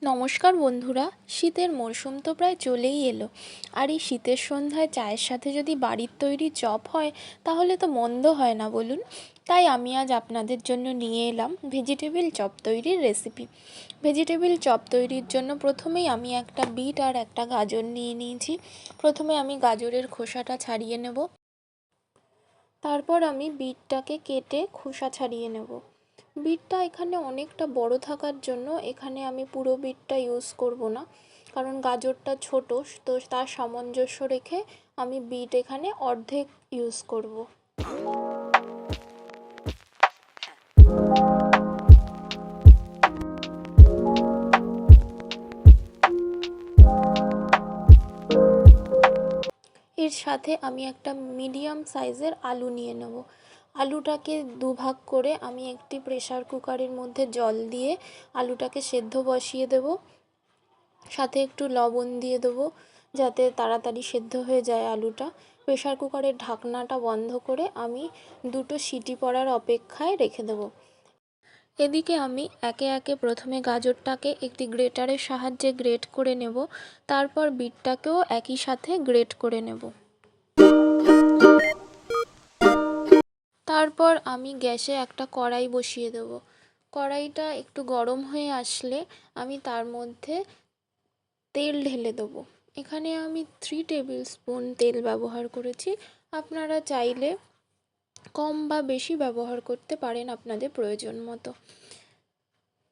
নমস্কার বন্ধুরা, শীতের মরশুম তো প্রায় চলেই এলো। আর এই শীতের সন্ধ্যায় চায়ের সাথে যদি বাড়ির তৈরি চপ হয় তাহলে তো মন্দ হয় না বলুন। তাই আমি আজ আপনাদের জন্য নিয়ে এলাম ভেজিটেবিল চপ তৈরির রেসিপি। ভেজিটেবিল চপ তৈরির জন্য প্রথমেই আমি একটা বিট আর একটা গাজর নিয়ে নিয়েছি। প্রথমে আমি গাজরের খোসাটা ছাড়িয়ে নেব। তারপর আমি বিটটাকে কেটে খোসা ছাড়িয়ে নেব। বিটটা এখানে অনেকটা বড় থাকার জন্য এখানে আমি পুরো বিটটা ইউজ করব না, কারণ গাজরটা ছোট, তো তার সামঞ্জস্য রেখে আমি বিট এখানে অর্ধেক ইউজ করব। এর সাথে আমি একটা মিডিয়াম সাইজের আলু নিয়ে নেব। আলুটাকে দুভাগ করে আমি একটি প্রেসার কুকারের মধ্যে জল দিয়ে আলুটাকে সেদ্ধ বসিয়ে দেব। সাথে একটু লবণ দিয়ে দেবো যাতে তাড়াতাড়ি সেদ্ধ হয়ে যায় আলুটা। প্রেসার কুকারের ঢাকনাটা বন্ধ করে আমি 2টো সিটি পড়ার অপেক্ষায় রেখে দেবো। এদিকে আমি একে একে প্রথমে গাজরটাকে একটি গ্রেটারের সাহায্যে গ্রেট করে নেব। তারপর বিটটাকেও একই সাথে গ্রেট করে নেব। তারপর আমি গ্যাসে একটা কড়াই বসিয়ে দেব। কড়াইটা একটু গরম হয়ে আসলে আমি তার মধ্যে তেল ঢেলে দেবো। এখানে আমি 3 টেবিল স্পুন তেল ব্যবহার করেছি। আপনারা চাইলে কম বা বেশি ব্যবহার করতে পারেন আপনাদের প্রয়োজন মতো।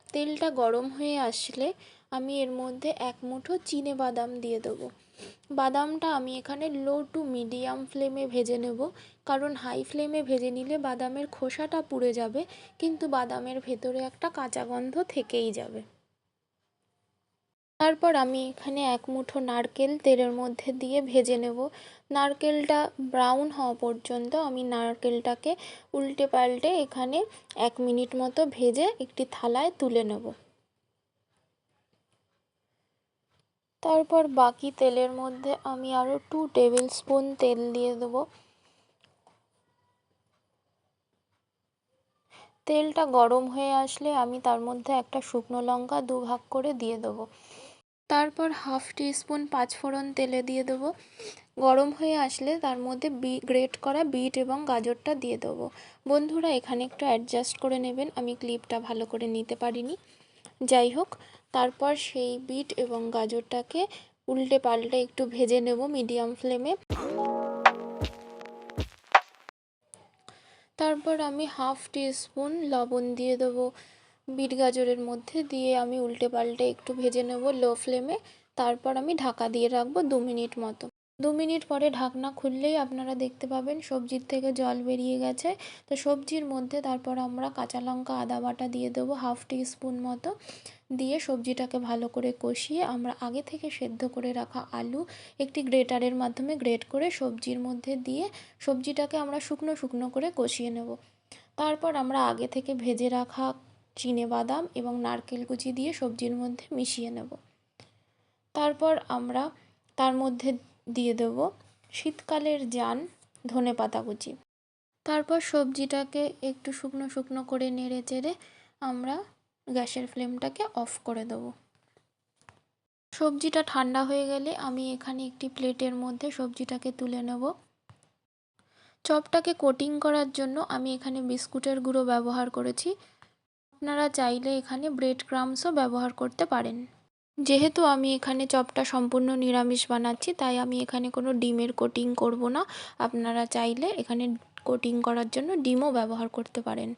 তেলটা গরম হয়ে আসলে আমি এর মধ্যে 1 মুঠো চিনেবাদাম দিয়ে দেবো। বাদামটা আমি এখানে লো টু মিডিয়াম ফ্লেমে ভেজে নেব, কারণ হাই ফ্লেমে ভেজে নিলে বাদামের খোসাটা পুড়ে যাবে, কিন্তু বাদামের ভেতরে একটা কাঁচা গন্ধ থেকেই যাবে। তারপর আমি এখানে 1 মুঠো নারকেল তেলের মধ্যে দিয়ে ভেজে নেব। নারকেলটা ব্রাউন হওয়া পর্যন্ত আমি নারকেলটাকে উল্টে পাল্টে এখানে 1 মিনিট মতো ভেজে একটি থালায় তুলে নেব। তারপর বাকি তেলের মধ্যে আমি আরও 2 টেবিল স্পুন তেল দিয়ে দেবো। তেলটা গরম হয়ে আসলে আমি তার মধ্যে একটা শুকনো লঙ্কা 2 ভাগ করে দিয়ে দেবো। তারপর 1/2 টিস্পুন পাঁচফোড়ন তেলে দিয়ে দেবো। গরম হয়ে আসলে তার মধ্যে গ্রেট করা বিট এবং গাজরটা দিয়ে দেবো। বন্ধুরা, এখানে একটু অ্যাডজাস্ট করে নেবেন, আমি ক্লিপটা ভালো করে নিতে পারিনি। যাই হোক, তারপর সেই বিট এবং গাজরটাকে উল্টে পাল্টে একটু ভেজে নেব মিডিয়াম ফ্লেমে। তারপর আমি 1/2 টিস্পুন লবণ দিয়ে দেবো বিট গাজরের মধ্যে, দিয়ে আমি উল্টে পাল্টে একটু ভেজে নেব লো ফ্লেমে। তারপর আমি ঢাকা দিয়ে রাখবো 2 মিনিট মতো। 2 মিনিট পরে ঢাকনা খুললেই আপনারা দেখতে পাবেন সবজির থেকে জল বেরিয়ে গেছে। তো সবজির মধ্যে তারপর আমরা কাঁচা লঙ্কা আদা বাটা দিয়ে দেবো 1/2 টিস্পুন মতো। দিয়ে সবজিটাকে ভালো করে কষিয়ে আমরা আগে থেকে সেদ্ধ করে রাখা আলু একটি গ্রেটারের মাধ্যমে গ্রেট করে সবজির মধ্যে দিয়ে সবজিটাকে আমরা শুকনো শুকনো করে কষিয়ে নেব। তারপর আমরা আগে থেকে ভেজে রাখা চিনেবাদাম এবং নারকেল কুচি দিয়ে সবজির মধ্যে মিশিয়ে নেব। তারপর আমরা তার মধ্যে দিয়ে দেব শীতকালের জান ধনেপাতা কুচি। তারপর সবজিটাকে একটু শুকনো শুকনো করে নেড়ে চেড়ে আমরা গ্যাসের ফ্লেমটাকে অফ করে দেবো। সবজিটা ঠান্ডা হয়ে গেলে আমি এখানে একটি প্লেটের মধ্যে সবজিটাকে তুলে নেব। চপটাকে কোটিং করার জন্য আমি এখানে বিস্কুটের গুঁড়ো ব্যবহার করেছি। আপনারা চাইলে এখানে ব্রেড ক্রাম্বসও ব্যবহার করতে পারেন। যেহেতু আমি এখানে চপটা সম্পূর্ণ নিরামিষ বানাচ্ছি, তাই আমি এখানে কোনো ডিমের কোটিং করব না। আপনারা চাইলে এখানে কোটিং করার জন্য ডিমও ব্যবহার করতে পারেন।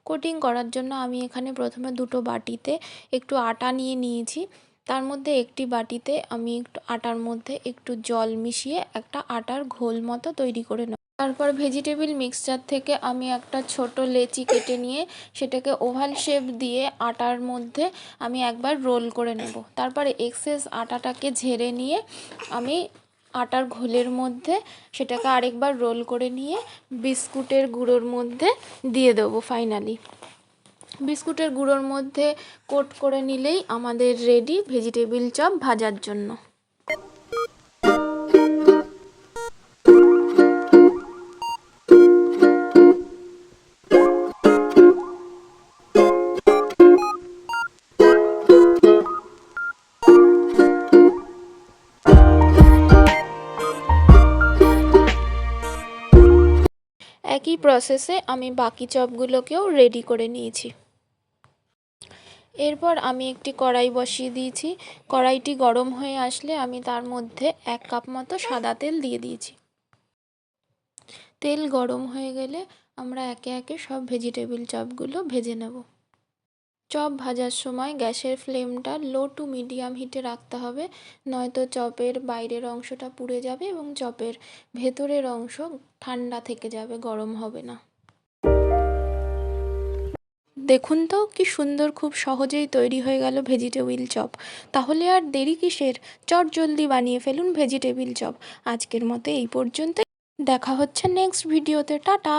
কোটিং করার জন্য আমি এখানে প্রথমে 2টো বাটিতে একটু আটা নিয়ে নিয়েছি। তার মধ্যে একটি বাটিতে আমি একটু আটার মধ্যে একটু জল মিশিয়ে একটা আটার ঘোল মতো তৈরি করে নেব। তারপর ভেজিটেবিল মিক্সচার থেকে আমি একটা ছোট লেচি কেটে নিয়ে সেটাকে ওভাল শেপ দিয়ে আটার মধ্যে আমি একবার রোল করে নেব। তারপরে এক্সেস আটাটাকে ঝেড়ে নিয়ে আমি আটার ঘোলের মধ্যে সেটাকে আরেকবার রোল করে নিয়ে বিস্কুটের গুঁড়োর মধ্যে দিয়ে দেবো। ফাইনালি বিস্কুটের গুঁড়োর মধ্যে কোট করে নিলেই আমাদের রেডি ভেজিটেবিল চপ ভাজার জন্য। একই প্রসেসে আমি বাকি চপগুলোকেও রেডি করে নিয়েছি। এরপর আমি একটি কড়াই বসিয়ে দিয়েছি। কড়াইটি গরম হয়ে আসলে আমি তার মধ্যে 1 কাপ মতো সাদা তেল দিয়ে দিয়েছি। তেল গরম হয়ে গেলে আমরা একে একে সব ভেজিটেবিল চপগুলো ভেজে নেব। চপ ভাজার সময় গ্যাসের ফ্লেমটা লো টু মিডিয়াম হিটে রাখতে হবে, নয়তো চপের বাইরের অংশটা পুড়ে যাবে এবং চপের ভেতরের অংশ ঠান্ডা থেকে যাবে, গরম হবে না। দেখুন তো কি সুন্দর, খুব সহজেই তৈরি হয়ে গেল ভেজিটেবিল চপ। তাহলে আর দেরি কিসের, চটজলদি বানিয়ে ফেলুন ভেজিটেবিল চপ। আজকের মতো এই পর্যন্তই, দেখা হচ্ছে নেক্সট ভিডিওতে। টাটা।